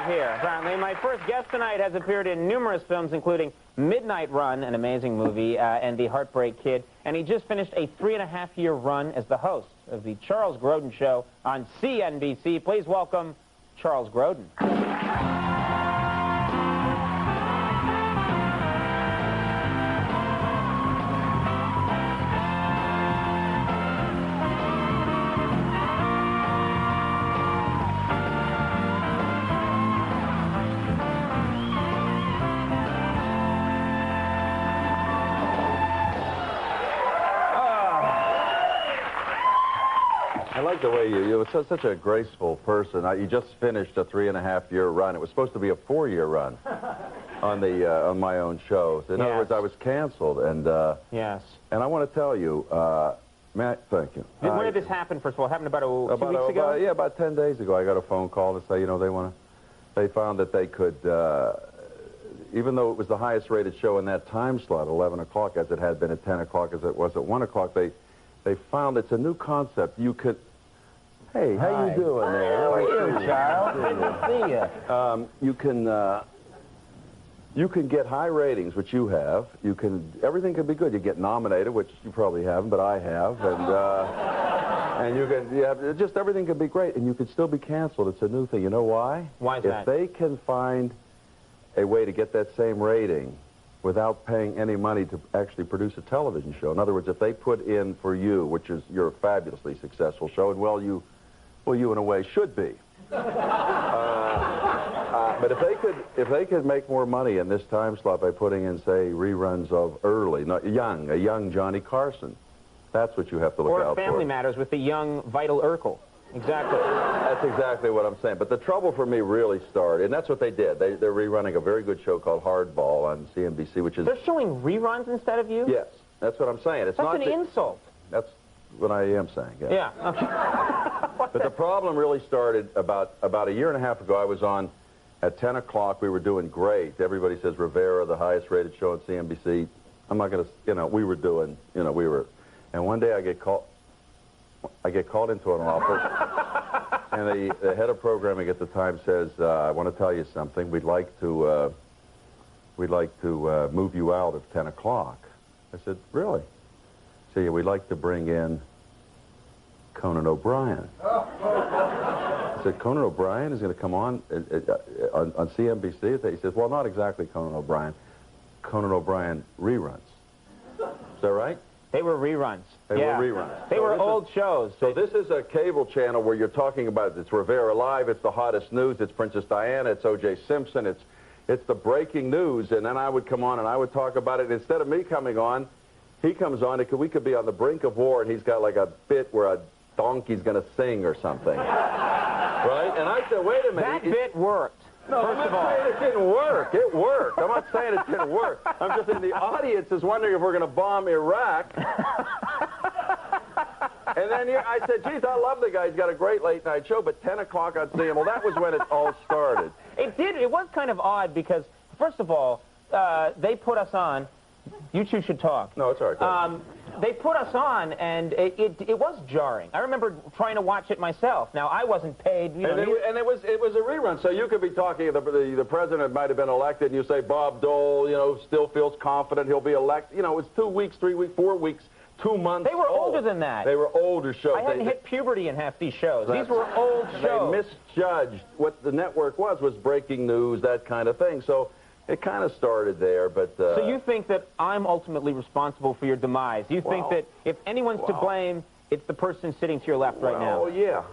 have here, apparently. My first guest tonight has appeared in numerous films, including Midnight Run, an amazing movie, and The Heartbreak Kid. And he just finished a 3.5-year run as the host of the Charles Grodin Show on CNBC. Please welcome Charles Grodin. I like the way you were such a graceful person. You just finished a 3.5-year run. It was supposed to be a 4-year run on my own show. In other words, I was canceled, and yes. And I want to tell you, Matt, thank you. When did this happen? First of all, it happened about 2 weeks ago. Yeah, about 10 days ago. I got a phone call to say, you know, they found that they could, even though it was the highest-rated show in that time slot, 11 o'clock, as it had been at 10 o'clock, as it was at 1 o'clock, they found it's a new concept. You could. Hey, how you doing there? How are you, Charles? Good to see you. You can get high ratings, which you have. Everything can be good. You get nominated, which you probably haven't, but I have, and just everything can be great, and you can still be canceled. It's a new thing. You know why? Why is that? If they can find a way to get that same rating without paying any money to actually produce a television show. In other words, if they put in for you, which is your fabulously successful show, and well, you in a way should be. But if they could make more money in this time slot by putting in, say, reruns of a young Johnny Carson, that's what you have to look out for. Or Family Matters with the young Vital Urkel. Exactly. That's exactly what I'm saying. But the trouble for me really started, and that's what they did. They're rerunning a very good show called Hardball on CNBC, which is... They're showing reruns instead of you? Yes, that's what I'm saying. It's that's not an insult. That's what I am saying, yeah. Yeah, okay. But the problem really started about a year and a half ago. I was on at 10 o'clock. We were doing great. Everybody says Rivera, the highest-rated show on CNBC. I'm not going to, we were doing, we were... And one day I get called into an office, and the head of programming at the time says, I want to tell you something. We'd like to move you out of 10 o'clock. I said, really? So yeah, we'd like to bring in Conan O'Brien. I said, Conan O'Brien is going to come on CNBC? He says, well, not exactly Conan O'Brien. Conan O'Brien reruns. Is that right? They were reruns. They were reruns. They were old shows. So this is a cable channel where you're talking about, it's Rivera Live, it's the hottest news, it's Princess Diana, it's O.J. Simpson, it's the breaking news, and then I would come on and I would talk about it. Instead of me coming on, he comes on, we could be on the brink of war, and he's got like a bit where a donkey's going to sing or something. Right? And I said, wait a minute. That bit worked. No, I'm not saying it didn't work. It worked. I'm not saying it didn't work. I'm just saying the audience is wondering if we're going to bomb Iraq. And then I said, geez, I love the guy. He's got a great late-night show, but 10 o'clock I'd see him. Well, that was when it all started. It did. It was kind of odd because, first of all, they put us on. You two should talk. No, it's all right. They put us on, and it was jarring. I remember trying to watch it myself. Now, I wasn't paid. And it was a rerun, so you could be talking, the president might have been elected, and you say, Bob Dole, still feels confident he'll be elected. It was 2 weeks, 3 weeks, 4 weeks, 2 months They were old. older than that. They were older shows. I hadn't hit puberty in half these shows. These were old shows. They misjudged what the network was breaking news, that kind of thing. So it kind of started there, but... So you think that I'm ultimately responsible for your demise? You think that if anyone's to blame, it's the person sitting to your left right now? Oh, yeah.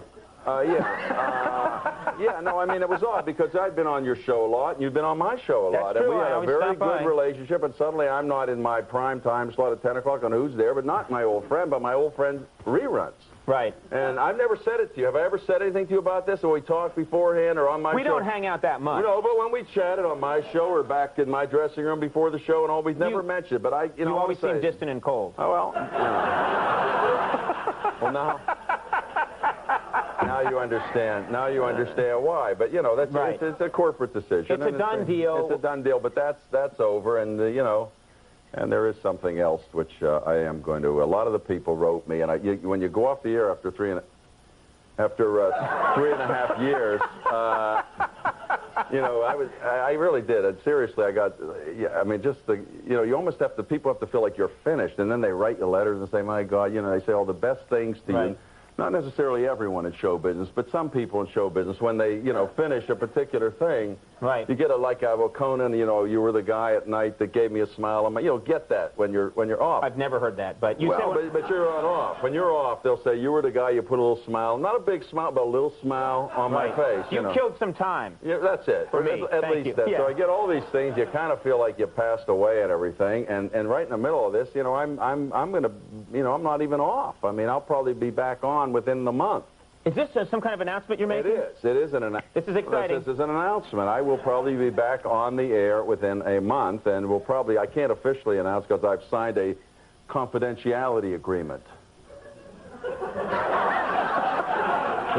Yeah, no, I mean, it was odd because I'd been on your show a lot, and you've been on my show a lot. That's true. And we had a very good relationship, and suddenly I'm not in my prime time slot at 10 o'clock on Who's There, but not my old friend, but my old friend reruns. Right. And I've never said it to you. Have I ever said anything to you about this, or we talked beforehand, or on my show? We don't hang out that much. No, but when we chatted on my show or back in my dressing room before the show and all, we've never mentioned it, but you always seem distant and cold. Oh, well, well, now you understand. Now you understand why. But that's right. It's a corporate decision. It's a done deal. It's a done deal. But that's over. And and there is something else which I am going to. A lot of the people wrote me, and when you go off the air after three and a half years, You know, I really did. And seriously, I got, yeah, I mean, just the, you know, you almost have to, people have to feel like you're finished, and then they write you letters and say, my God, you know, they say all the best things to you. Not necessarily everyone in show business, but some people in show business, when they, you know, finish a particular thing, you get a, like, well, Conan, you know, you were the guy at night that gave me a smile. You know, get that when you're off. I've never heard that, but you well, but you're on off. When you're off, they'll say, you were the guy, you put a little smile, not a big smile, but a little smile on my face. You know. Killed some time. Yeah, that's it. For me. At least that. Yeah. So I get all these things. You kind of feel like you passed away and everything. And right in the middle of this, you know, I'm going to, you know, I'm not even off. I mean, I'll probably be back on within the month. Is this some kind of announcement you're making? It is. It is an announcement. This is exciting. This is an announcement. I will probably be back on the air within a month, and we'll probably, I can't officially announce because I've signed a confidentiality agreement. You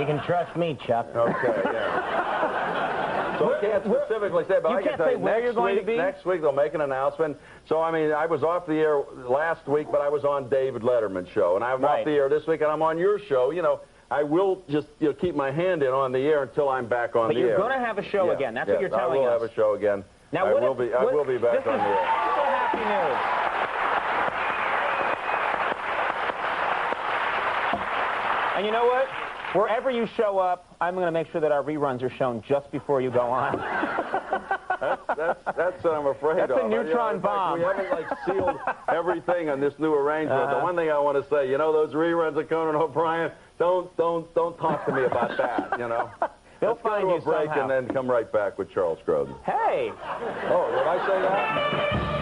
can trust me, Chuck. Okay, yeah. So I can't specifically say, but I can tell you where you're going to be? Next week they'll make an announcement. So, I mean, I was off the air last week, but I was on David Letterman's show, and I'm off the air this week, and I'm on your show, you know. I will just, you know, keep my hand in on the air until I'm back on the air. But you're going to have a show again. That's what you're telling us. I will have a show again. Now, I will be back on the air. This is happy news. And you know what? Wherever you show up, I'm going to make sure that our reruns are shown just before you go on. That's what I'm afraid of. That's a neutron bomb. We haven't, like, sealed everything on this new arrangement. The one thing I want to say, you know, those reruns of Conan O'Brien, don't talk to me about that, you know. They'll Let's find go to you a break somehow. and then come right back with Charles Grodin. Hey! Oh, did I say that?